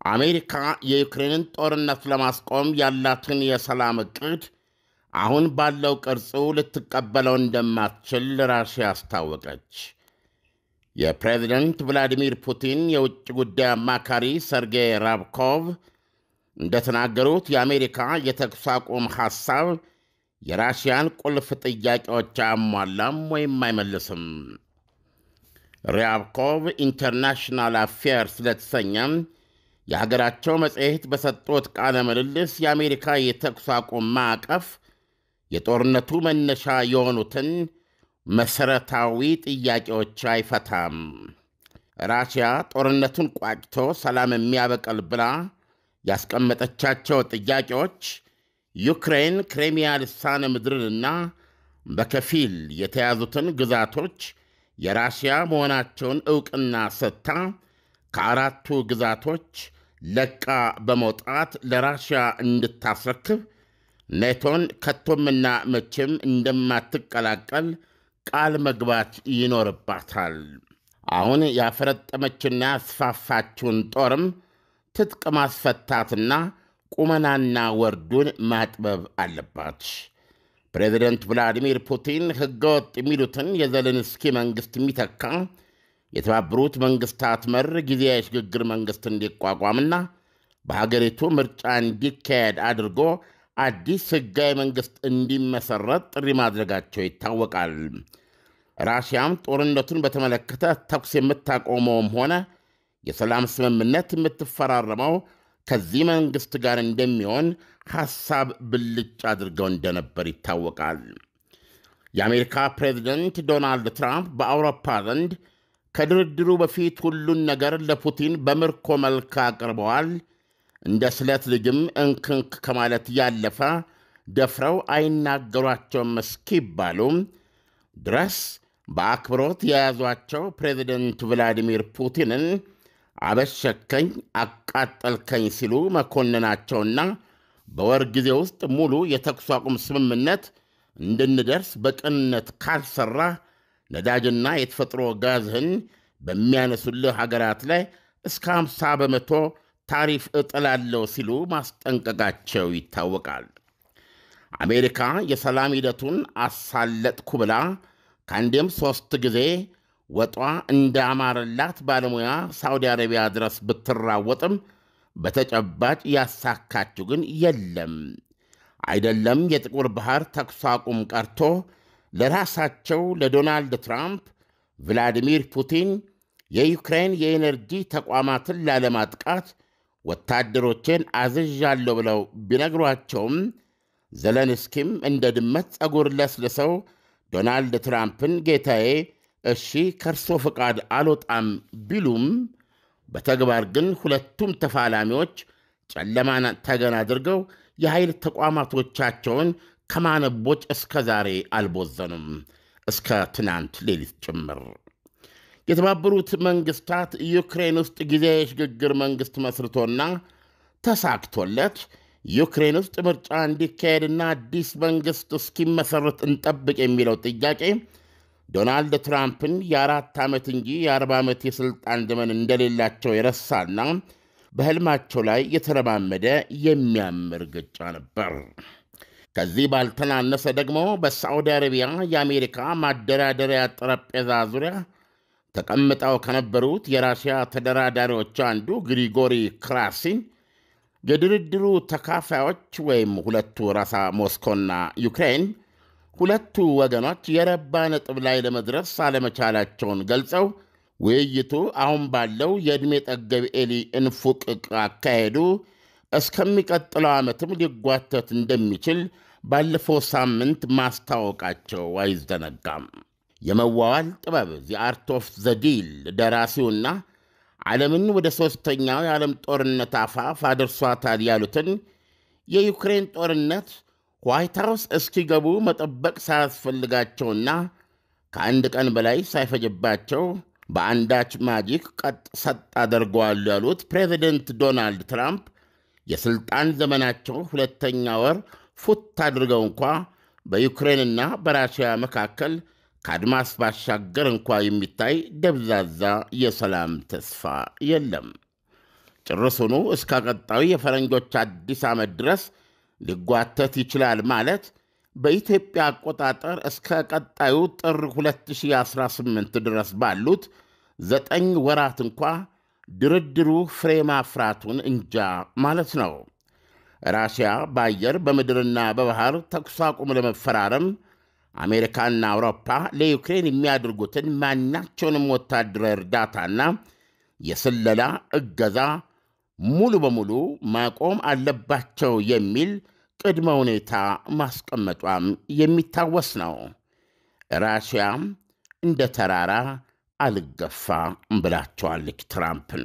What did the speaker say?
አሜሪካ የዩክሬንን ጦርነት ለማስቆም ያላትን የሰላም ዕቅድ አሁን ባለው ቅርጹ ልትቀበለው እንደማትችል ራሽያ አስታወቀች። የፕሬዝደንት ቭላዲሚር ፑቲን የውጭ ጉዳይ አማካሪ ሰርጌይ ራብኮቭ እንደተናገሩት የአሜሪካ የተኩስ አቁም ሐሳብ የራሽያን ቁልፍ ጥያቄዎች አያሟላም ወይም አይመልስም። ሪያብኮቭ ኢንተርናሽናል አፌርስ ለተሰኘም የሀገራቸው መጽሔት በሰጡት ቃለ ምልልስ የአሜሪካ የተኩስ አቁም ማዕቀፍ የጦርነቱ መነሻ የሆኑትን መሠረታዊ ጥያቄዎች አይፈታም። ራሽያ ጦርነቱን ቋጭቶ ሰላም የሚያበቀል ብላ ያስቀመጠቻቸው ጥያቄዎች ዩክሬን ክሬሚያ ልሳነ ምድርንና በከፊል የተያዙትን ግዛቶች የራሽያ መሆናቸውን ዕውቅና ሰጥታ ከአራቱ ግዛቶች ለቃ በመውጣት ለራሽያ እንድታስረክብ ኔቶን ከቶምና መቼም እንደማትቀላቀል ቃል መግባት ይኖርባታል። አሁን ያፈረጠመችና ያስፋፋችውን ጦርም ትጥቅ ማስፈታትና ቁመናና ወርዱን ማጥበብ አለባት። ፕሬዝደንት ቭላዲሚር ፑቲን ሕገወጥ የሚሉትን የዘለንስኪ መንግሥት የሚተካ የተባበሩት መንግሥታት መር ጊዜያዊ የሽግግር መንግሥት እንዲቋቋምና በሀገሪቱ ምርጫ እንዲካሄድ አድርጎ አዲስ ሕጋዊ መንግሥት እንዲመሠረት ጥሪ ማድረጋቸው ይታወቃል። ራሽያም ጦርነቱን በተመለከተ ተኩስ የምታቆመውም ሆነ የሰላም ስምምነት የምትፈራረመው ከዚህ መንግሥት ጋር እንደሚሆን ሐሳብ ብልጭ አድርገው እንደነበር ይታወቃል። የአሜሪካ ፕሬዝደንት ዶናልድ ትራምፕ በአውሮፓ ዘንድ ከድርድሩ በፊት ሁሉን ነገር ለፑቲን በምርኮ መልክ አቅርበዋል። እንደ ስለት ልጅም እንክንክ ከማለት ያለፈ ደፍረው አይናገሯቸውም እስኪባሉ ድረስ በአክብሮት የያዟቸው ፕሬዝደንት ቭላዲሚር ፑቲንን አበሸከኝ፣ አቃጠልከኝ ሲሉ መኮንናቸውና በወር ጊዜ ውስጥ ሙሉ የተኩስ አቁም ስምምነት እንድንደርስ በቅንነት ካልሠራ ነዳጅና የተፈጥሮ ጋዝህን በሚያነሱልህ ሀገራት ላይ እስከ 50 በመቶ ታሪፍ እጥላለሁ ሲሉ ማስጠንቀቃቸው ይታወቃል። አሜሪካ የሰላም ሂደቱን አሳለጥኩ ብላ ከአንዴም 3 ጊዜ ወጧ እንዳማረላት ባለሙያ ሳውዲ አረቢያ ድረስ ብትራወጥም በተጨባጭ ያሳካችው ግን የለም። አይደለም የጥቁር ባህር ተኩስ አቁም ቀርቶ ለራሳቸው ለዶናልድ ትራምፕ ቭላዲሚር ፑቲን የዩክሬን የኤነርጂ ተቋማትን ላለማጥቃት ወታደሮችን አዝዣለሁ ብለው ቢነግሯቸውም ዘለንስኪም እንደ ድመት ጸጉር ለስልሰው ዶናልድ ትራምፕን ጌታዬ እሺ ከርሶ ፈቃድ አልወጣም ቢሉም በተግባር ግን ሁለቱም ተፋላሚዎች ጨለማን ተገን አድርገው የኃይል ተቋማቶቻቸውን ከማነቦች እስከ ዛሬ አልቦዘኑም፣ እስከ ትናንት ሌሊት ጭምር። የተባበሩት መንግሥታት ዩክሬን ውስጥ ጊዜያዊ የሽግግር መንግሥት መስርቶና ተሳክቶለት ዩክሬን ውስጥ ምርጫ እንዲካሄድና አዲስ መንግሥት እስኪመሠረት እንጠብቅ የሚለው ጥያቄ ዶናልድ ትራምፕን የ4 ዓመት እንጂ የ40 ዓመት የሥልጣን ዘመን እንደሌላቸው የረሳና በሕልማቸው ላይ የተረማመደ የሚያምር ግጫ ነበር። ከዚህ ባልተናነሰ ደግሞ በሳዑዲ አረቢያ የአሜሪካ ማደራደሪያ ጠረጴዛ ዙሪያ ተቀምጠው ከነበሩት የራሽያ ተደራዳሪዎች አንዱ ግሪጎሪ ክራሲን የድርድሩ ተካፋዮች ወይም ሁለቱ ራሳ ሞስኮና ዩክሬን ሁለቱ ወገኖች የረባ ነጥብ ላይ ለመድረስ አለመቻላቸውን ገልጸው ውይይቱ አሁን ባለው የዕድሜ ጠገብ ኤሊ እንፉቅቅ አካሄዱ እስከሚቀጥለው ዓመትም ሊጓተት እንደሚችል ባለፈው ሳምንት ማስታወቃቸው አይዘነጋም። የመዋዋል ጥበብ ዚ አርት ኦፍ ዘ ዲል ደራሲውና ዓለምን ወደ ሦስተኛው የዓለም ጦርነት አፋፍ አድርሷታል ያሉትን የዩክሬን ጦርነት ዋይት ሃውስ እስኪገቡ መጠበቅ ሳያስፈልጋቸውና ከአንድ ቀን በላይ ሳይፈጅባቸው በአንዳች ማጂክ ቀጥ ሰጥ አደርገዋል ያሉት ፕሬዚደንት ዶናልድ ትራምፕ የሥልጣን ዘመናቸው ሁለተኛ ወር ፉት አድርገው እንኳ በዩክሬንና በራሽያ መካከል ከአድማስ ባሻገር እንኳ የሚታይ ደብዛዛ የሰላም ተስፋ የለም። ጭርሱኑ እስከ ቀጣዩ የፈረንጆች አዲስ ዓመት ድረስ ሊጓተት ይችላል ማለት በኢትዮጵያ አቆጣጠር እስከ ቀጣዩ ጥር 2018 ድረስ ባሉት 9 ወራት እንኳ ድርድሩ ፍሬ ማፍራቱን እንጃ ማለት ነው። ራሽያ በአየር በምድርና በባህር ተኩስ አቁም ለመፈራረም አሜሪካና አውሮፓ ለዩክሬን የሚያደርጉትን ማናቸውንም ወታደራዊ እርዳታና የስለላ እገዛ ሙሉ በሙሉ ማቆም አለባቸው የሚል ቅድመ ሁኔታ ማስቀመጧም የሚታወስ ነው። ራሽያም እንደ ተራራ አልገፋ ብላቸዋለች ትራምፕን።